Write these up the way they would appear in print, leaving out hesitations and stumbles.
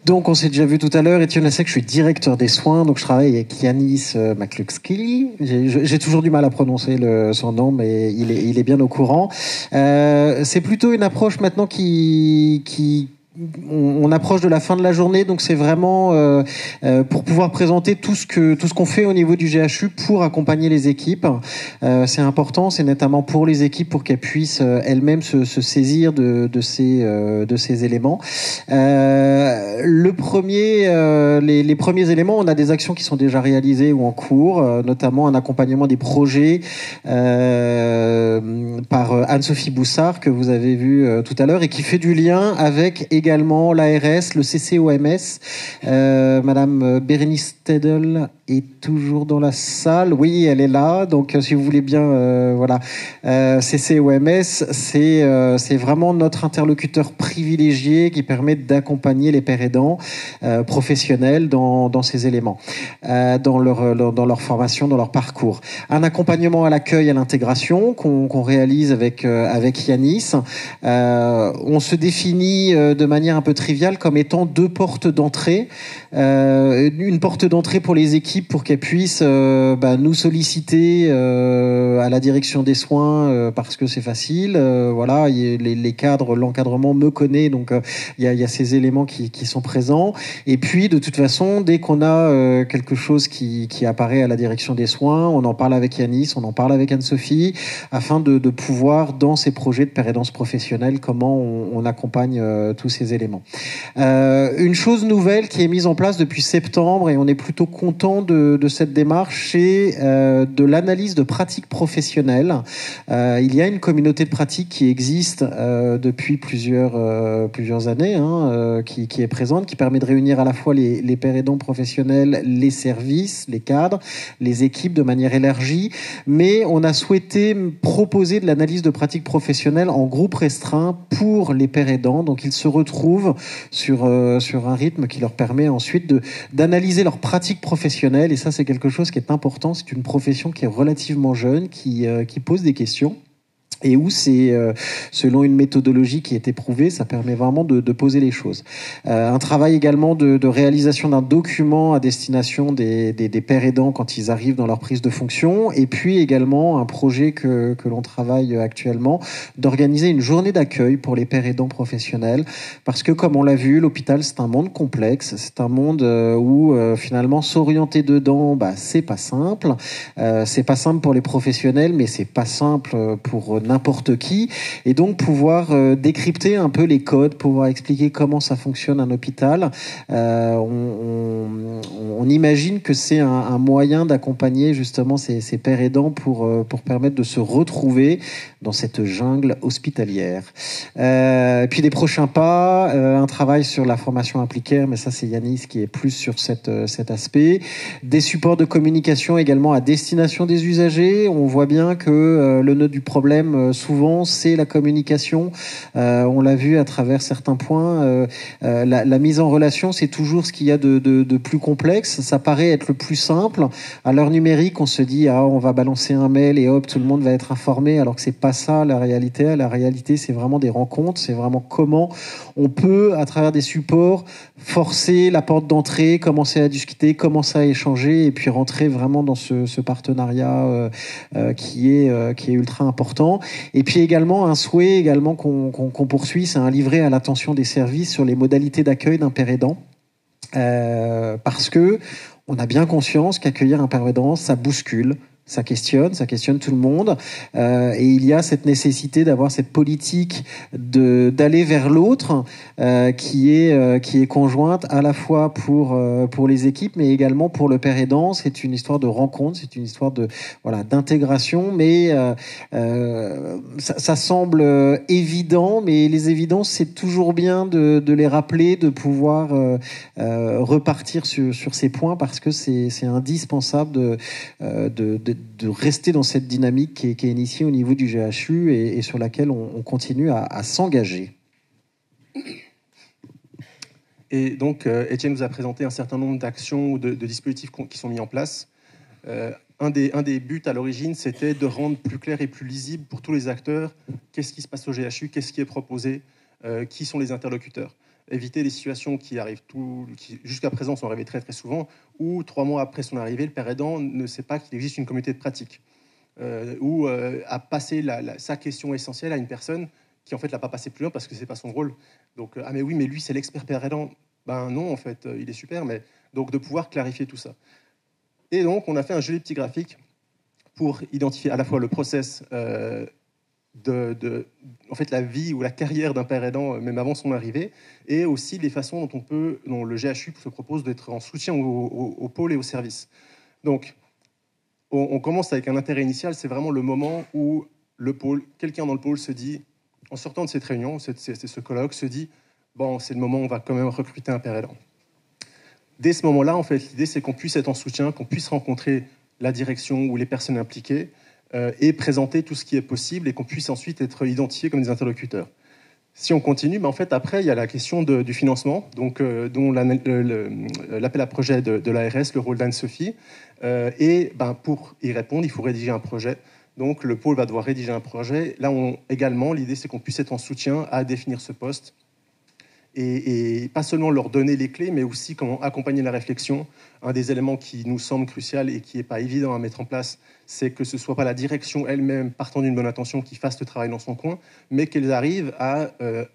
Donc, on s'est déjà vu tout à l'heure. Étienne Lassec, je suis directeur des soins. Donc, je travaille avec Yanis McCluskey. J'ai toujours du mal à prononcer son nom, mais il est bien au courant. C'est plutôt une approche maintenant on approche de la fin de la journée, donc c'est vraiment pour pouvoir présenter tout ce qu'on fait au niveau du GHU pour accompagner les équipes. C'est important, c'est notamment pour les équipes pour qu'elles puissent elles-mêmes se saisir de ces éléments. Les premiers éléments, on a des actions qui sont déjà réalisées ou en cours, notamment un accompagnement des projets par Anne-Sophie Boussard que vous avez vu tout à l'heure et qui fait du lien avec également l'ARS, le CCOMS. Madame Bérénice Tedel est toujours dans la salle. Oui, elle est là. Donc, si vous voulez bien, voilà. CCOMS, c'est vraiment notre interlocuteur privilégié qui permet d'accompagner les pères aidants professionnels dans ces éléments, dans leur formation, dans leur parcours. Un accompagnement à l'accueil, à l'intégration qu'on réalise avec Yanis. On se définit de manière un peu triviale comme étant deux portes d'entrée. Une porte d'entrée pour les équipes pour qu'elles puissent nous solliciter à la direction des soins parce que c'est facile. Voilà, les cadres, l'encadrement me connaît, donc il y a ces éléments qui sont présents. Et puis de toute façon, dès qu'on a quelque chose qui apparaît à la direction des soins, on en parle avec Yanis, on en parle avec Anne-Sophie, afin de pouvoir, dans ces projets de pérédance professionnelle, comment on accompagne tous ces éléments. Une chose nouvelle qui est mise en place depuis septembre, et on est plutôt content de cette démarche, c'est de l'analyse de pratiques professionnelles. Il y a une communauté de pratiques qui existe depuis plusieurs années, qui est présente, qui permet de réunir à la fois les pères aidants professionnels, les services, les cadres, les équipes de manière élargie, mais on a souhaité proposer de l'analyse de pratiques professionnelles en groupe restreint pour les pères aidants. Donc ils se retrouvent sur un rythme qui leur permet ensuite d'analyser leurs pratiques professionnelles, et ça c'est quelque chose qui est important. C'est une profession qui est relativement jeune, qui pose des questions, et où c'est selon une méthodologie qui est éprouvée, ça permet vraiment de poser les choses. Un travail également de réalisation d'un document à destination des pères aidants quand ils arrivent dans leur prise de fonction, et puis également un projet que l'on travaille actuellement d'organiser une journée d'accueil pour les pères aidants professionnels, parce que comme on l'a vu, l'hôpital c'est un monde complexe, c'est un monde où finalement s'orienter dedans, c'est pas simple. C'est pas simple pour les professionnels, mais c'est pas simple pour n'importe qui, et donc pouvoir décrypter un peu les codes, pouvoir expliquer comment ça fonctionne un hôpital. On imagine que c'est un moyen d'accompagner justement ces pères aidants pour permettre de se retrouver dans cette jungle hospitalière. Puis des prochains pas, un travail sur la formation appliquée, mais ça c'est Yanis qui est plus sur cet aspect. Des supports de communication également à destination des usagers. On voit bien que le nœud du problème souvent c'est la communication. On l'a vu à travers certains points. La mise en relation, c'est toujours ce qu'il y a de plus complexe. Ça paraît être le plus simple. À l'heure numérique, on se dit on va balancer un mail et hop, tout le monde va être informé, alors que c'est pas ça la réalité. La réalité, c'est vraiment des rencontres, c'est vraiment comment on peut, à travers des supports, forcer la porte d'entrée, commencer à discuter, commencer à échanger, et puis rentrer vraiment dans ce partenariat qui est ultra important. Et puis également un souhait également qu'on poursuit, c'est un livret à l'attention des services sur les modalités d'accueil d'un père aidant, parce que on a bien conscience qu'accueillir un père aidant, ça bouscule. Ça questionne tout le monde, et il y a cette nécessité d'avoir cette politique d'aller vers l'autre qui est conjointe à la fois pour les équipes, mais également pour le père aidant. C'est une histoire de rencontre, c'est une histoire d'intégration, mais ça semble évident, mais les évidences, c'est toujours bien de les rappeler, de pouvoir repartir sur ces points, parce que c'est indispensable de rester dans cette dynamique qui est initiée au niveau du GHU et sur laquelle on continue à s'engager. Et donc, Étienne nous a présenté un certain nombre d'actions ou de dispositifs qui sont mis en place. Un des buts à l'origine, c'était de rendre plus clair et plus lisible pour tous les acteurs qu'est-ce qui se passe au GHU, qu'est-ce qui est proposé, qui sont les interlocuteurs. éviter les situations qui arrivent qui jusqu'à présent sont arrivées très très souvent, où 3 mois après son arrivée, le père aidant ne sait pas qu'il existe une communauté de pratique, ou a passé sa question essentielle à une personne qui en fait l'a pas passé plus loin parce que c'est pas son rôle. Donc ah mais oui, mais lui c'est l'expert père aidant. Ben non, en fait, il est super, mais donc de pouvoir clarifier tout ça. Et donc on a fait un joli petit graphique pour identifier à la fois le process en fait, la vie ou la carrière d'un père aidant, même avant son arrivée, et aussi les façons dont le GHU se propose d'être en soutien au pôle et au service. Donc, on commence avec un intérêt initial, c'est vraiment le moment où le pôle, quelqu'un dans le pôle se dit, en sortant de cette réunion, ce colloque, se dit, bon, c'est le moment où on va quand même recruter un père aidant. Dès ce moment-là, en fait, l'idée, c'est qu'on puisse être en soutien, qu'on puisse rencontrer la direction ou les personnes impliquées, et présenter tout ce qui est possible et qu'on puisse ensuite être identifiés comme des interlocuteurs. Si on continue, en fait, après, il y a la question du financement, donc, dont l'appel à projet de l'ARS, le rôle d'Anne-Sophie. Et pour y répondre, il faut rédiger un projet. Donc, le pôle va devoir rédiger un projet. Là, également, l'idée, c'est qu'on puisse être en soutien à définir ce poste. Et pas seulement leur donner les clés, mais aussi comment accompagner la réflexion. Un des éléments qui nous semble crucial et qui n'est pas évident à mettre en place, c'est que ce ne soit pas la direction elle-même, partant d'une bonne intention, qui fasse le travail dans son coin, mais qu'elle arrive à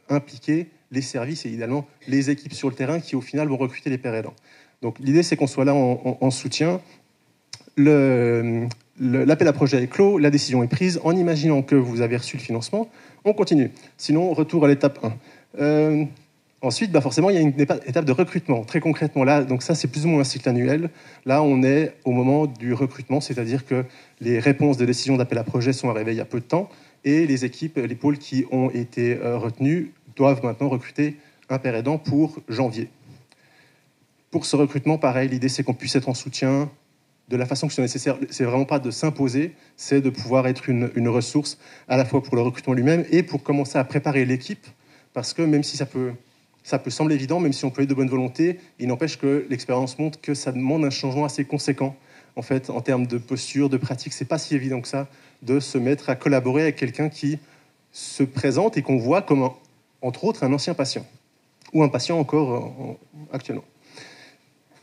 impliquer les services et évidemment les équipes sur le terrain qui, au final, vont recruter les pères aidants. Donc l'idée, c'est qu'on soit là en soutien. L'appel à projet est clos, la décision est prise. En imaginant que vous avez reçu le financement, on continue. Sinon, retour à l'étape 1. Ensuite, forcément, il y a une étape de recrutement. Très concrètement, là, donc ça, c'est plus ou moins un cycle annuel. Là, on est au moment du recrutement, c'est-à-dire que les réponses de décision d'appel à projet sont arrivées il y a peu de temps, et les équipes, les pôles qui ont été retenus doivent maintenant recruter un père aidant pour janvier. Pour ce recrutement, pareil, l'idée, c'est qu'on puisse être en soutien de la façon que c'est nécessaire. C'est vraiment pas de s'imposer, c'est de pouvoir être une ressource, à la fois pour le recrutement lui-même et pour commencer à préparer l'équipe, parce que même si ça peut sembler évident, même si on peut être de bonne volonté, il n'empêche que l'expérience montre que ça demande un changement assez conséquent. En fait, en termes de posture, de pratique, c'est pas si évident que ça de se mettre à collaborer avec quelqu'un qui se présente et qu'on voit comme, entre autres, un ancien patient, ou un patient encore actuellement.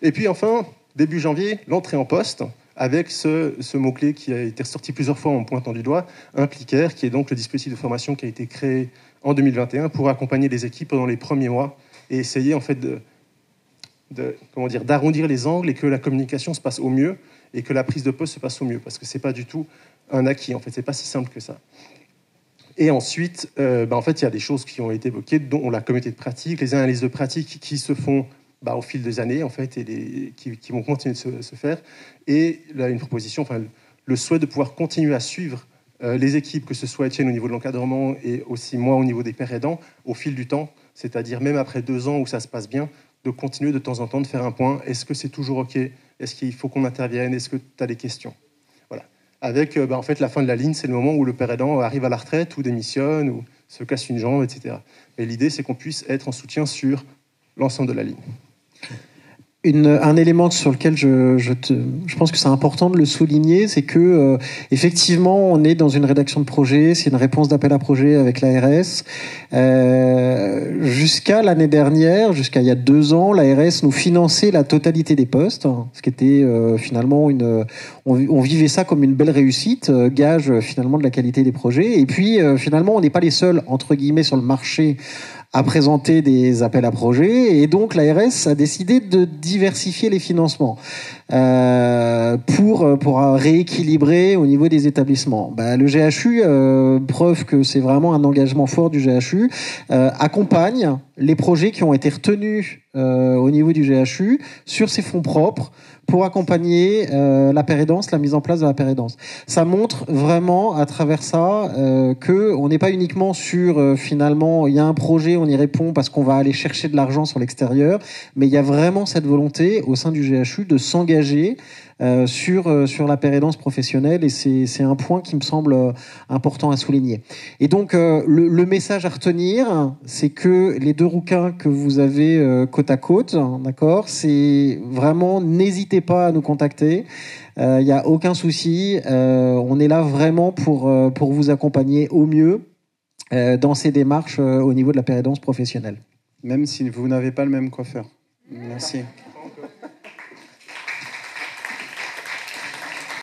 Et puis enfin, début janvier, l'entrée en poste, avec ce mot-clé qui a été ressorti plusieurs fois en pointant du doigt, Implicaire, qui est donc le dispositif de formation qui a été créé en 2021 pour accompagner les équipes pendant les premiers mois et essayer en fait d'arrondir les angles et que la communication se passe au mieux et que la prise de poste se passe au mieux, parce que c'est pas du tout un acquis, en fait, c'est pas si simple que ça. Et ensuite, en fait, il y a des choses qui ont été évoquées, dont la communauté de pratique, les analyses de pratique qui se font au fil des années, en fait, et qui vont continuer de se faire. Et là, une proposition, le souhait de pouvoir continuer à suivre les équipes, que ce soit Étienne au niveau de l'encadrement et aussi moi au niveau des pères aidants, au fil du temps, c'est-à-dire même après 2 ans où ça se passe bien, de continuer de temps en temps de faire un point. Est-ce que c'est toujours OK? Est-ce qu'il faut qu'on intervienne? Est-ce que tu as des questions? Voilà. Avec en fait, la fin de la ligne, c'est le moment où le père aidant arrive à la retraite ou démissionne ou se casse une jambe, etc. Et l'idée, c'est qu'on puisse être en soutien sur l'ensemble de la ligne. Un élément sur lequel je pense que c'est important de le souligner, c'est que effectivement, on est dans une rédaction de projet, c'est une réponse d'appel à projet avec l'ARS. Jusqu'à l'année dernière, jusqu'à il y a 2 ans, l'ARS nous finançait la totalité des postes, ce qui était finalement on vivait ça comme une belle réussite, gage finalement de la qualité des projets. Et puis finalement, on n'est pas les seuls entre guillemets sur le marché à présenter des appels à projets, et donc l'ARS a décidé de diversifier les financements pour rééquilibrer au niveau des établissements. Le GHU, preuve que c'est vraiment un engagement fort du GHU, accompagne les projets qui ont été retenus au niveau du GHU sur ses fonds propres pour accompagner la pérédance, la mise en place de la pérédance. Ça montre vraiment à travers ça que on n'est pas uniquement sur finalement il y a un projet, on y répond parce qu'on va aller chercher de l'argent sur l'extérieur, mais il y a vraiment cette volonté au sein du GHU de s'engager sur la pérédance professionnelle, et c'est un point qui me semble important à souligner. Et donc le message à retenir, c'est que les 2 rouquins que vous avez côte à côte, d'accord, c'est vraiment, n'hésitez pas à nous contacter. Il n'y a aucun souci. On est là vraiment pour vous accompagner au mieux dans ces démarches au niveau de la pérédance professionnelle. même si vous n'avez pas le même coiffeur. Merci.